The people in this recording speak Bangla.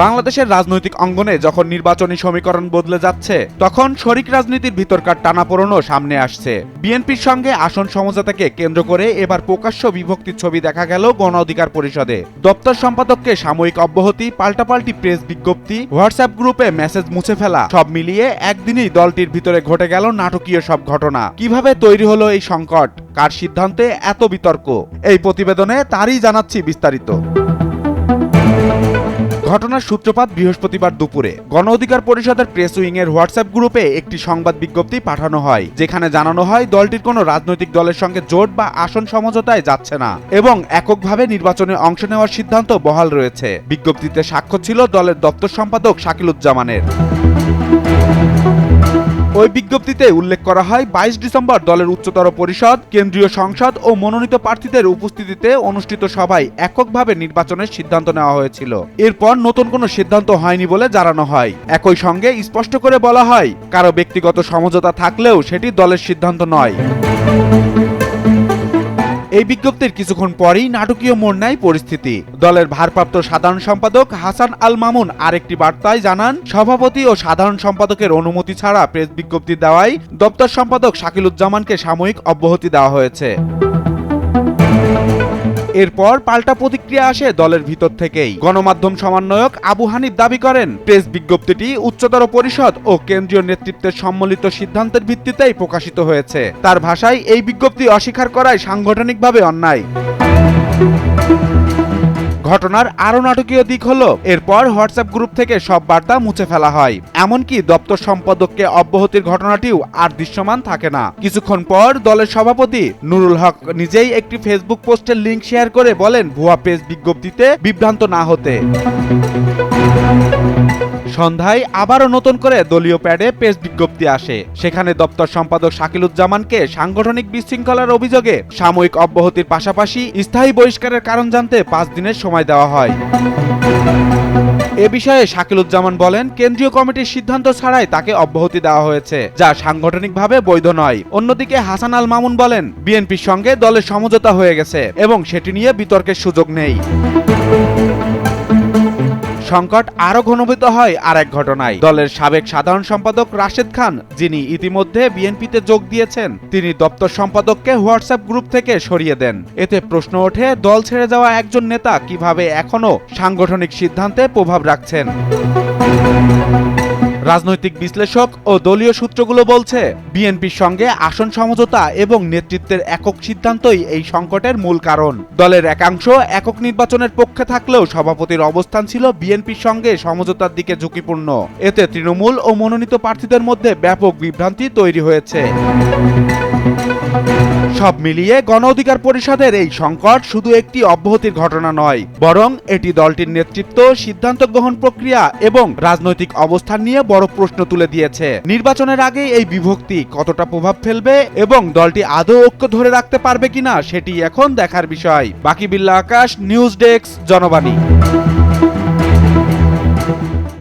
বাংলাদেশের রাজনৈতিক অঙ্গনে যখন নির্বাচনী সমীকরণ বদলে যাচ্ছে, তখন শরিক রাজনীতির ভিতরকার টানাপোড়েনও সামনে আসছে। বিএনপির সঙ্গে আসন সমঝোতাকে কেন্দ্র করে এবার প্রকাশ্য বিভক্তির ছবি দেখা গেল গণ অধিকার পরিষদে। দপ্তর সম্পাদককে সাময়িক অব্যাহতি, পাল্টাপাল্টি প্রেস বিজ্ঞপ্তি, হোয়াটসঅ্যাপ গ্রুপে মেসেজ মুছে ফেলা, সব মিলিয়ে একদিনই দলটির ভিতরে ঘটে গেল নাটকীয় সব ঘটনা। কিভাবে তৈরি হলো এই সংকট, কার সিদ্ধান্তে এত বিতর্ক, এই প্রতিবেদনে তারই জানাচ্ছি বিস্তারিত। ঘটনার সূত্রপাত বৃহস্পতিবার দুপুরে গণ অধিকার পরিষদের প্রেস উইং এর হোয়াটসঅ্যাপ গ্রুপে একটি সংবাদ বিজ্ঞপ্তি পাঠানো হয়, যেখানে জানানো হয় দলটির কোনো রাজনৈতিক দলের সঙ্গে জোট বা আসন সমঝোতায় যাচ্ছে না এবং এককভাবে নির্বাচনে অংশ নেওয়ার সিদ্ধান্ত বহাল রয়েছে। বিজ্ঞপ্তিতে স্বাক্ষর ছিল দলের দপ্তর সম্পাদক শাকিলুজ্জামানের। ওই বিজ্ঞপ্তিতে উল্লেখ করা হয় 22 ডিসেম্বর দলের উচ্চতর পরিষদ, কেন্দ্রীয় সংসদ ও মনোনীত প্রার্থীদের উপস্থিতিতে অনুষ্ঠিত সভায় এককভাবে নির্বাচনের সিদ্ধান্ত নেওয়া হয়েছিল। এরপর নতুন কোনো সিদ্ধান্ত হয়নি বলে জানানো হয়। একই সঙ্গে স্পষ্ট করে বলা হয়, কারো ব্যক্তিগত সমঝোতা থাকলেও সেটি দলের সিদ্ধান্ত নয়। এই বিজ্ঞপ্তির কিছুক্ষণ পরেই নাটকীয় মোড় নেয় পরিস্থিতি। দলের ভারপ্রাপ্ত সাধারণ সম্পাদক হাসান আল মামুন আরেকটি বার্তায় জানান, সভাপতি ও সাধারণ সম্পাদকের অনুমতি ছাড়া প্রেস বিজ্ঞপ্তি দেওয়ায় দপ্তর সম্পাদক শাকিলুজ্জামানকে সাময়িক অব্যাহতি দেওয়া হয়েছে। এরপর পাল্টা প্রতিক্রিয়া আসে দলের ভিতর থেকেই। গণমাধ্যম সমন্বয়ক আবু হানিফ দাবি করেন, প্রেস বিজ্ঞপ্তিটি উচ্চতর পরিষদ ও কেন্দ্রীয় নেতৃত্বের সম্মিলিত সিদ্ধান্তের ভিত্তিতেই প্রকাশিত হয়েছে। তার ভাষায়, এই বিজ্ঞপ্তি অস্বীকার করায় সাংগঠনিকভাবে অন্যায়। ঘটনার আরো নাটকীয় দিক হলো, এরপর হোয়াটসঅ্যাপ গ্রুপ থেকে সব বার্তা মুছে ফেলা হয়। এমনকি দপ্তর সম্পাদককে অব্যাহতির ঘটনাটিও আর দৃশ্যমান থাকে না। কিছুক্ষণ পর দলের সভাপতি নুরুল হক নিজেই একটি ফেসবুক পোস্টের লিংক শেয়ার করে বলেন, ভুয়া প্রেস বিজ্ঞপ্তিতে বিভ্রান্ত না হতে। সন্ধ্যায় আবারও নতুন করে দলীয় প্যাডে প্রেস বিজ্ঞপ্তি আসে। সেখানে দপ্তর সম্পাদক শাকিলুজ্জামানকে সাংগঠনিক বিশৃঙ্খলার অভিযোগে সাময়িক অব্যাহতির পাশাপাশি স্থায়ী বহিষ্কারের কারণ জানতে 5 দিনের সময় দেওয়া হয়। এ বিষয়ে শাকিলুজ্জামান বলেন, কেন্দ্রীয় কমিটির সিদ্ধান্ত ছাড়াই তাকে অব্যাহতি দেওয়া হয়েছে, যা সাংগঠনিকভাবে বৈধ নয়। অন্যদিকে হাসান আল মামুন বলেন, বিএনপির সঙ্গে দলের সমঝোতা হয়ে গেছে এবং সেটি নিয়ে বিতর্কের সুযোগ নেই। সংকট আরো ঘনীভূত হয় আরেক ঘটনায়। দলের সাবেক সাধারণ সম্পাদক রাশেদ খান, যিনি ইতিমধ্যে বিএনপিতে যোগ দিয়েছেন, তিনি দপ্তর সম্পাদককে হোয়াটসঅ্যাপ গ্রুপ থেকে সরিয়ে দেন। এতে প্রশ্ন ওঠে, দল ছেড়ে যাওয়া একজন নেতা কিভাবে এখনো সাংগঠনিক সিদ্ধান্তে প্রভাব রাখছেন। রাজনৈতিক বিশ্লেষক ও দলীয় সূত্রগুলো বলছে, বিএনপির সঙ্গে আসন সমঝোতা এবং নেতৃত্বের একক সিদ্ধান্তই এই সংকটের মূল কারণ। দলের একাংশ একক নির্বাচনের পক্ষে থাকলেও সভাপতির অবস্থান ছিল বিএনপির সঙ্গে সমঝোতার দিকে ঝুঁকিপূর্ণ। এতে তৃণমূল ও মনোনীত প্রার্থীদের মধ্যে ব্যাপক বিভ্রান্তি তৈরি হয়েছে। সব মিলিয়ে গণ অধিকার পরিষদের এই সংকট শুধু একটি অব্যাহতির ঘটনা নয়, বরং এটি দলটির নেতৃত্ব, সিদ্ধান্ত গ্রহণ প্রক্রিয়া এবং রাজনৈতিক অবস্থান নিয়ে বড় প্রশ্ন তুলে দিয়েছে। নির্বাচনের আগে এই বিভক্তি কতটা প্রভাব ফেলবে এবং দলটি আদৌ ঐক্য ধরে রাখতে পারবে কিনা, সেটি এখন দেখার বিষয়। বাকি বিল্লাহ আকাশ, নিউজ ডেস্ক, জনবাণী।